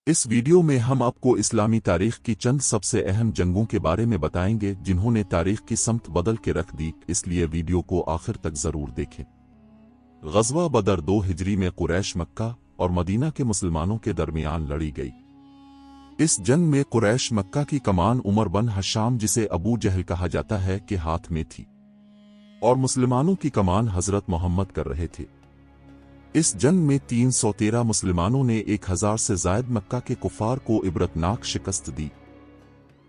इस वीडियो में हम आपको इस्लामी तारीख की चंद सबसे अहम जंगों के बारे में बताएंगे जिन्होंने तारीख की समत बदल के रख दी, इसलिए वीडियो को आखिर तक जरूर देखें। ग़ज़वा बदर 2 हिजरी में कुरैश मक्का और मदीना के मुसलमानों के दरमियान लड़ी गई। इस जंग में कुरैश मक्का की कमान उमर बन हशाम, जिसे अबू जहल कहा जाता है, के हाथ में थी और मुसलमानों की कमान हजरत मोहम्मद कर रहे थे। इस जंग में 313 मुसलमानों ने 1000 से जायद मक्का के कुफार को इबरतनाक शिकस्त दी।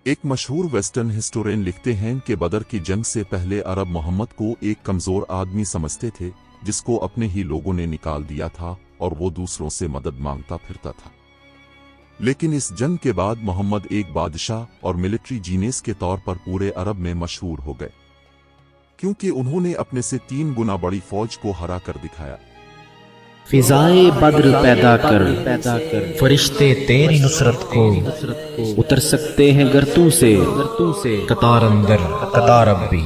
एक मशहूर वेस्टर्न हिस्टोरियन लिखते हैं कि बदर की जंग से पहले अरब मोहम्मद को एक कमजोर आदमी समझते थे जिसको अपने ही लोगों ने निकाल दिया था और वो दूसरों से मदद मांगता फिरता था। लेकिन इस जंग के बाद मोहम्मद एक बादशाह और मिलिट्री जीनियस के तौर पर पूरे अरब में मशहूर हो गए, क्योंकि उन्होंने अपने से 3 गुना बड़ी फौज को हरा कर दिखाया। फिजाए बद्र पैदा कर फरिश्ते तेरी नुसरत को उतर सकते हैं गर्तों से कतार अंदर कतार अब भी।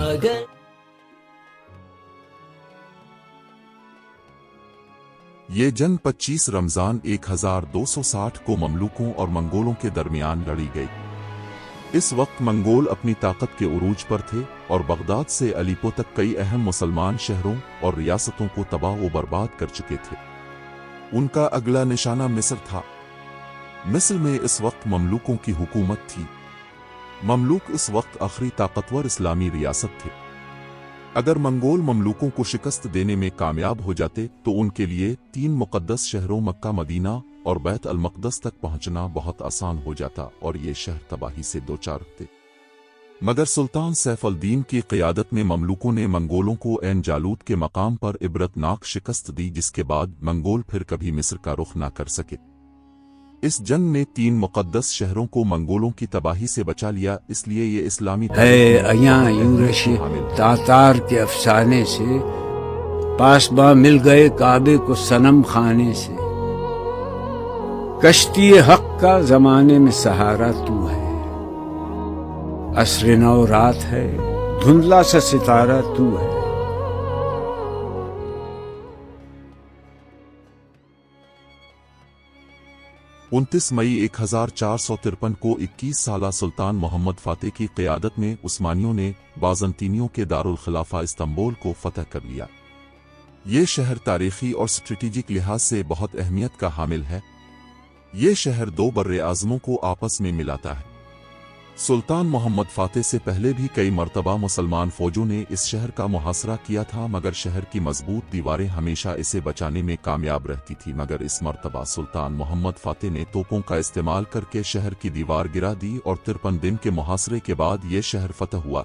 ये जंग 25 रमजान 1260 को ममलूकों और मंगोलों के दरमियान लड़ी गई। इस वक्त मंगोल अपनी ताकत के उरूज पर थे और बगदाद से अलीपो तक कई अहम मुसलमान शहरों और रियासतों को तबाह व बर्बाद कर चुके थे। उनका अगला निशाना मिस्र था। मिस्र में इस वक्त ममलूकों की हुकूमत थी। ममलूक इस वक्त आखिरी ताकतवर इस्लामी रियासत थे। अगर मंगोल ममलूकों को शिकस्त देने में कामयाब हो जाते तो उनके लिए 3 मुक़द्दस शहरों मक्का, मदीना और बैत अल मक़दस तक पहुंचना बहुत आसान हो जाता और ये शहर तबाही से दोचार थे। मगर सुल्तान सैफ अल दीन की क़ियादत में ममलूकों ने मंगोलों को ऐन जालूत के मकाम पर इबरतनाक शिकस्त दी, जिसके बाद मंगोल फिर कभी मिस्र का रुख ना कर सके। इस जंग ने 3 मुक़द्दस शहरों को मंगोलों की तबाही से बचा लिया, इसलिए ये इस्लामी तातार के अफसाने से पासबा मिल गए काबे को सनम खाने से। कश्ती हक का जमाने में सहारा तू है, असर नौ रात है, धुंधला सा सितारा तू है। उनतीस मई 1453 को 21 साला सुल्तान मोहम्मद फातेह की क़ियादत में उस्मानियों ने बाज़ंतीनियों के दारुल खिलाफा इस्तांबुल को फतह कर लिया। ये शहर तारीखी और स्ट्रेटेजिक लिहाज से बहुत अहमियत का हामिल है। ये शहर 2 बर्रे आज़मों को आपस में मिलाता है। सुल्तान मोहम्मद फातेह से पहले भी कई मरतबा मुसलमान फौजों ने इस शहर का मुहासरा किया था, मगर शहर की मजबूत दीवारें हमेशा इसे बचाने में कामयाब रहती थी। मगर इस मरतबा सुल्तान मोहम्मद फातेह ने तोपों का इस्तेमाल करके शहर की दीवार गिरा दी और 53 दिन के मुहासरे के बाद ये शहर फतह हुआ।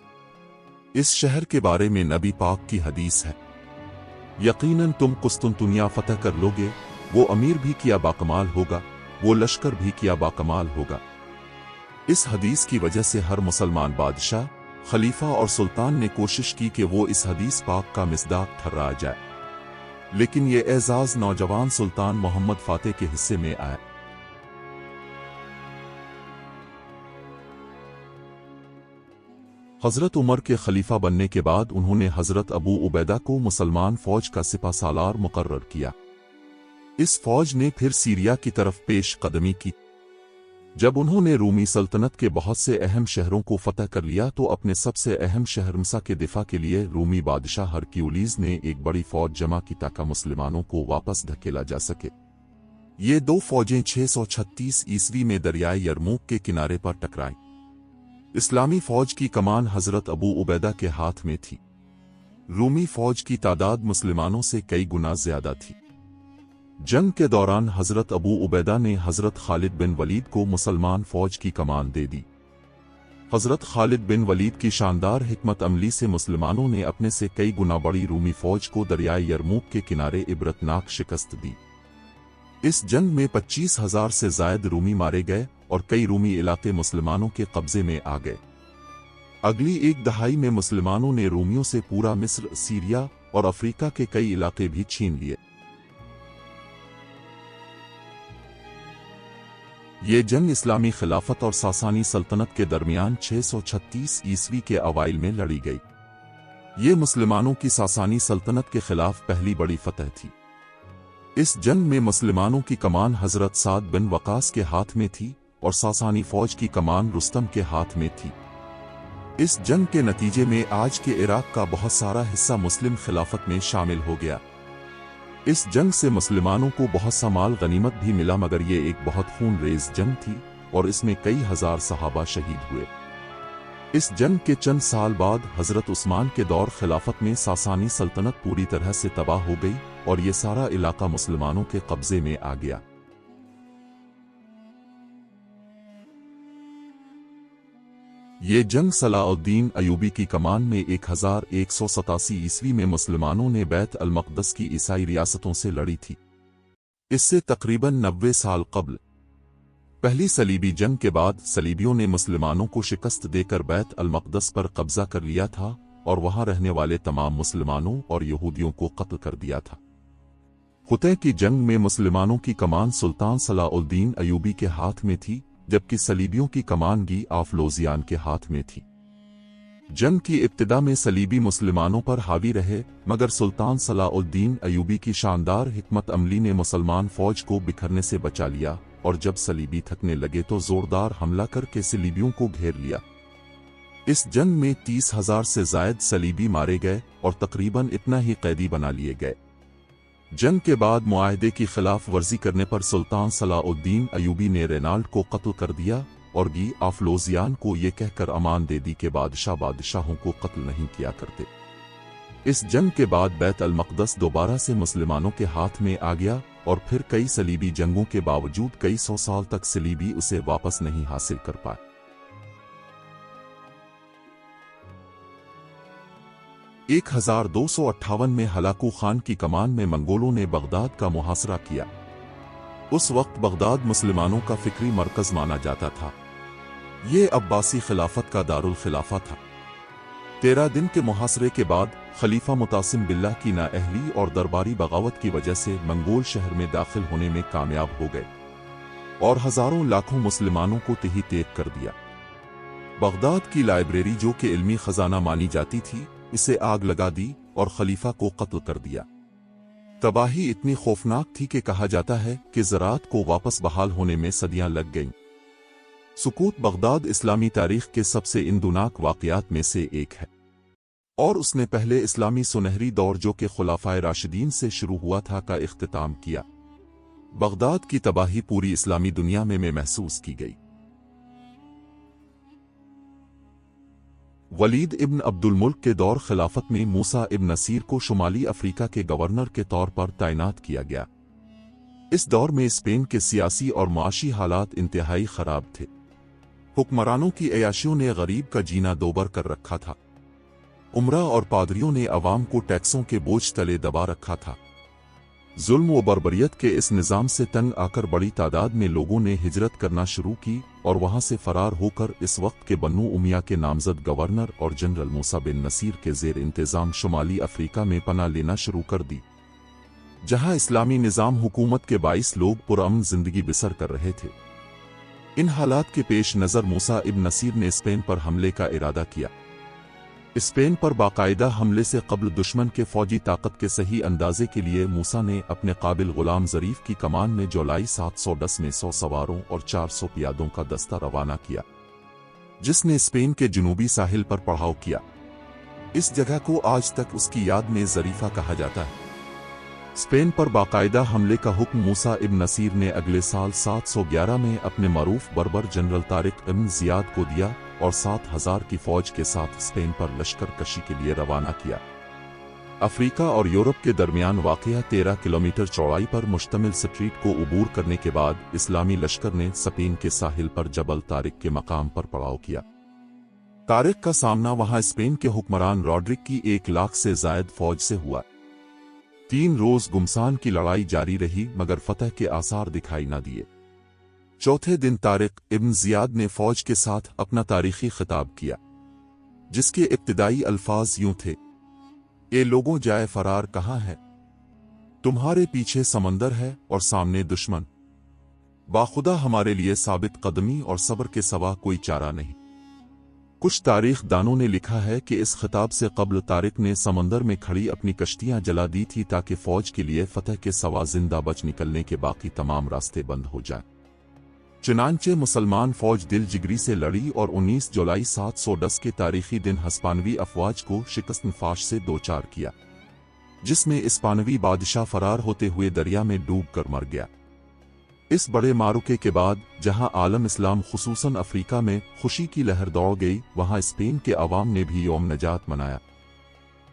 इस शहर के बारे में नबी पाक की हदीस है, यकीनन तुम कुस्तुनतुनिया फतह कर लोगे, वो अमीर भी किया बाकमाल होगा, वो लश्कर भी किया बाकमाल होगा। इस हदीस की वजह से हर मुसलमान बादशाह, खलीफा और सुल्तान ने कोशिश की कि वो इस हदीस पाक का मिसदाक ठहराया जाए, लेकिन ये एजाज नौजवान सुल्तान मोहम्मद फातेह के हिस्से में आया। हजरत उमर के खलीफा बनने के बाद उन्होंने हजरत अबू उबैदा को मुसलमान फौज का सिपा सालार मुकर्रर किया। इस फौज ने फिर सीरिया की तरफ पेश कदमी की। जब उन्होंने रूमी सल्तनत के बहुत से अहम शहरों को फतह कर लिया तो अपने सबसे अहम शहर मसा के दिफा के लिए रूमी बादशाह हरक्यूलीज ने एक बड़ी फौज जमा की ताकि मुसलमानों को वापस धकेला जा सके। ये 2 फौजें 636 ईस्वी में दरियाए यरमूक के किनारे पर टकराईं। इस्लामी फौज की कमान हजरत अबू उबैदा के हाथ में थी। रूमी फौज की तादाद मुसलमानों से कई गुना ज्यादा थी। जंग के दौरान हजरत अबू उबैदा ने हजरत खालिद बिन वलीद को मुसलमान फौज की कमान दे दी। हजरत खालिद बिन वलीद की शानदार हिकमत अमली से मुसलमानों ने अपने से कई गुना बड़ी रूमी फौज को दरियाए यरमूक के किनारे इबरतनाक शिकस्त दी। इस जंग में 25,000 से जायद रूमी मारे गए और कई रूमी इलाके मुसलमानों के कब्जे में आ गए। अगली 1 दहाई में मुसलमानों ने रूमियों से पूरा मिस्र, सीरिया और अफ्रीका के कई इलाके भी छीन लिए। ये जंग इस्लामी खिलाफत और सासानी सल्तनत के दरमियान 636 ईस्वी के अवाइल में लड़ी गई। ये मुसलमानों की सासानी सल्तनत के खिलाफ पहली बड़ी फतह थी। इस जंग में मुसलमानों की कमान हजरत साद बिन वकास के हाथ में थी और सासानी फौज की कमान रुस्तम के हाथ में थी। इस जंग के नतीजे में आज के इराक का बहुत सारा हिस्सा मुस्लिम खिलाफत में शामिल हो गया। इस जंग से मुसलमानों को बहुत सा माल गनीमत भी मिला, मगर ये एक बहुत खूनरेज जंग थी और इसमें कई हजार सहाबा शहीद हुए। इस जंग के चंद साल बाद हजरत उस्मान के दौर खिलाफत में सासानी सल्तनत पूरी तरह से तबाह हो गई और ये सारा इलाका मुसलमानों के कब्जे में आ गया। ये जंग सलाउद्दीन अयूबी की कमान में 1187 ईस्वी में मुसलमानों ने बैत अल मक़दस की ईसाई रियासतों से लड़ी थी। इससे तकरीबन 90 साल कबल पहली सलीबी जंग के बाद सलीबियों ने मुसलमानों को शिकस्त देकर बैत अल मक़दस पर कब्जा कर लिया था और वहां रहने वाले तमाम मुसलमानों और यहूदियों को कत्ल कर दिया था। खुतै की जंग में मुसलमानों की कमान सुल्तान सलाउद्दीन अयूबी के हाथ में थी, जबकि सलीबियों की कमान गी आफलोजियान के हाथ में थी। जंग की इब्तिदा में सलीबी मुसलमानों पर हावी रहे, मगर सुल्तान सलाउद्दीन अयूबी की शानदार हिकमत अमली ने मुसलमान फौज को बिखरने से बचा लिया और जब सलीबी थकने लगे तो जोरदार हमला करके सलीबियों को घेर लिया। इस जंग में 30,000 से जायद सलीबी मारे गए और तकरीबन इतना ही कैदी बना लिए गए। जंग के बाद मुआहदे की खिलाफ वर्जी करने पर सुल्तान सलाउद्दीन अयूबी ने रेनाल्ड को कत्ल कर दिया और गी आफलोजियान को ये कहकर अमान दे दी कि बादशाहों को कत्ल नहीं किया करते। इस जंग के बाद बैत अल मक़दस दोबारा से मुसलमानों के हाथ में आ गया और फिर कई सलीबी जंगों के बावजूद कई सौ साल तक सलीबी उसे वापस नहीं हासिल कर पाए। 1258 में हलाकू खान की कमान में मंगोलों ने बगदाद का मुहासरा किया। उस वक्त बगदाद मुसलमानों का फिक्री मरकज माना जाता था। ये अब्बासी खिलाफत का दारुल खिलाफा था। 13 दिन के मुहासरे के बाद खलीफा मुतासिम बिल्लाह की नाअहली और दरबारी बगावत की वजह से मंगोल शहर में दाखिल होने में कामयाब हो गए और हजारों लाखों मुसलमानों को तही तेग कर दिया। बगदाद की लाइब्रेरी जो कि इल्मी खजाना मानी जाती थी, इसे आग लगा दी और खलीफा को कत्ल कर दिया। तबाही इतनी खौफनाक थी कि कहा जाता है कि ज़राअत को वापस बहाल होने में सदियां लग गईं। सुकूत बगदाद इस्लामी तारीख के सबसे इंदुनाक वाक़यात में से एक है और उसने पहले इस्लामी सुनहरी दौर जो कि खुलाफाए राशिदीन से शुरू हुआ था का इख्तिताम किया। बगदाद की तबाही पूरी इस्लामी दुनिया में महसूस की गई। वलीद इब्न अब्दुल मुल्क के दौर खिलाफत में मूसा इब्न नसीर को शुमाली अफ्रीका के गवर्नर के तौर पर तैनात किया गया। इस दौर में स्पेन के सियासी और माशी हालात इंतहाई खराब थे। हुक्मरानों की अयाशियों ने गरीब का जीना दोबर कर रखा था। उमरा और पादरियों ने अवाम को टैक्सों के बोझ तले दबा रखा था। जुल्म व बर्बरियत के इस निज़ाम से तंग आकर बड़ी तादाद में लोगों ने हिजरत करना शुरू की और वहां से फरार होकर इस वक्त के बन्नू उमिया के नामजद गवर्नर और जनरल मूसा बिन नसीर के ज़ेर इंतज़ाम शुमाली अफ्रीका में पनाह लेना शुरू कर दी, जहां इस्लामी निज़ाम हुकूमत के 22 लोग पुरअमन जिंदगी बसर कर रहे थे। इन हालात के पेश नज़र मूसा इब्न नसीर ने स्पेन पर हमले का इरादा किया। स्पेन पर बाकायदा हमले से कबल दुश्मन के फौजी ताकत के सही अंदाजे के लिए मूसा ने अपने काबिल गुलाम ज़रीफ की कमान में जुलाई 710 में 100 सवारों और 400 पियादों का दस्ता रवाना किया, जिसने स्पेन के जुनूबी साहिल पर पड़ाव किया। इस जगह को आज तक उसकी याद में ज़रीफा कहा जाता है। स्पेन पर बाकायदा हमले का हुक्म मूसा इब्न नसीर ने अगले साल 711 में अपने मारूफ बर्बर जनरल तारिक इब्न ज़ियाद को दिया और 7,000 की फौज के साथ स्पेन पर लश्कर कशी के लिए रवाना किया। अफ्रीका और यूरोप के दरमियान वाक़या 13 किलोमीटर चौड़ाई पर मुश्तमिल स्ट्रीट को उबूर करने के बाद इस्लामी लश्कर ने स्पेन के साहिल पर जबल तारिक के मकाम पर पड़ाव किया। तारिक का सामना वहां स्पेन के हुक्मरान रॉड्रिक की 1 लाख से जायद फौज से हुआ। 3 रोज गुमसान की लड़ाई जारी रही, मगर फतह के आसार दिखाई न दिए। चौथे दिन तारिक इब्न ज़ियाद ने फौज के साथ अपना तारीखी खिताब किया, जिसके इब्तिदाई अल्फाज यूं थे: ए लोगों, जाए फरार कहाँ है? तुम्हारे पीछे समंदर है और सामने दुश्मन। बाखुदा हमारे लिए साबित कदमी और सब्र के सवा कोई चारा नहीं। کچھ تاریخ دانوں نے لکھا ہے کہ اس خطاب سے قبل طارق نے سمندر میں کھڑی اپنی کشتیاں جلا دی تھی تاکہ فوج کے لیے فتح کے سوا زندہ بچ نکلنے کے باقی تمام راستے بند ہو جائیں۔ چنانچہ مسلمان فوج دل جگری سے لڑی اور 19 جولائی 710 کے تاریخی دن ہسپانوی افواج کو شکست فاش سے دوچار کیا، جس میں اسپانوی بادشاہ فرار ہوتے ہوئے دریا میں ڈوب کر مر گیا۔ اس بڑے معرکے کے بعد جہاں عالم اسلام خصوصاً افریقہ میں خوشی کی لہر دوڑ گئی، وہاں اسپین کے عوام نے بھی یوم نجات منایا۔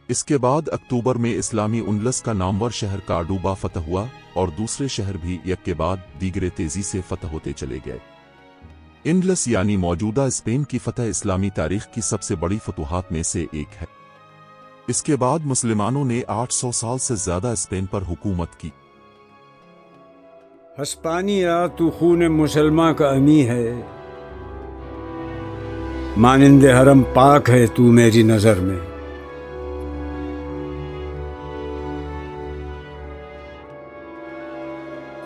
اس کے بعد اکتوبر میں اسلامی اندلس کا نامور شہر کارڈوبا فتح ہوا اور دوسرے شہر بھی یک کے بعد دیگرے تیزی سے فتح ہوتے چلے گئے۔ اندلس یعنی موجودہ اسپین کی فتح اسلامی تاریخ کی سب سے بڑی فتوحات میں سے ایک ہے۔ اس کے بعد مسلمانوں نے 800 سال سے زیادہ اسپین پر حکومت کی۔ ہسپانیہ تو خون مسلمان کا امی ہے، مانند حرم پاک ہے تو میری نظر میں۔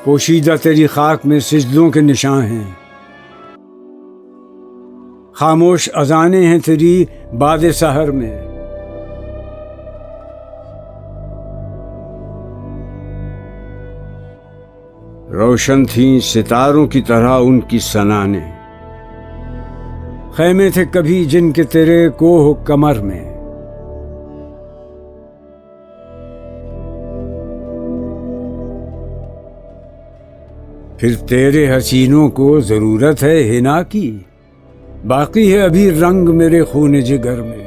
پوشیدہ تیری خاک میں سجدوں کے نشان ہیں، خاموش اذانیں ہیں تیری باد سحر میں۔ روشن تھیں ستاروں کی طرح ان کی سنانیں، خیمے تھے کبھی جن کے تیرے کوہ کمر میں۔ پھر تیرے حسینوں کو ضرورت ہے حنا کی، باقی ہے ابھی رنگ میرے خون جگر میں۔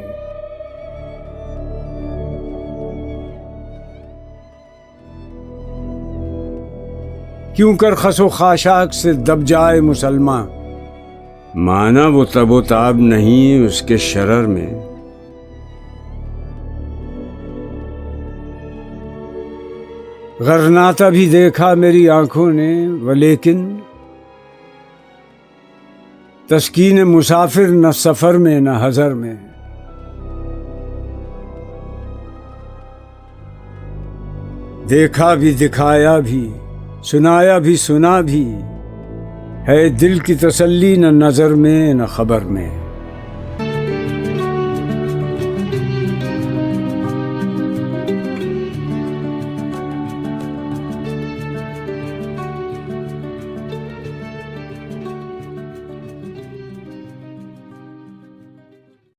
کیوں کر خس و خاشاک سے دب جائے مسلمان، مانا وہ تب و تاب نہیں اس کے شرر میں۔ غرناتا بھی دیکھا میری آنکھوں نے، ولیکن تسکین مسافر نہ سفر میں نہ حضر میں۔ دیکھا بھی دکھایا بھی، سنایا بھی سنا بھی، ہے دل کی تسلی نہ نظر میں نہ خبر میں۔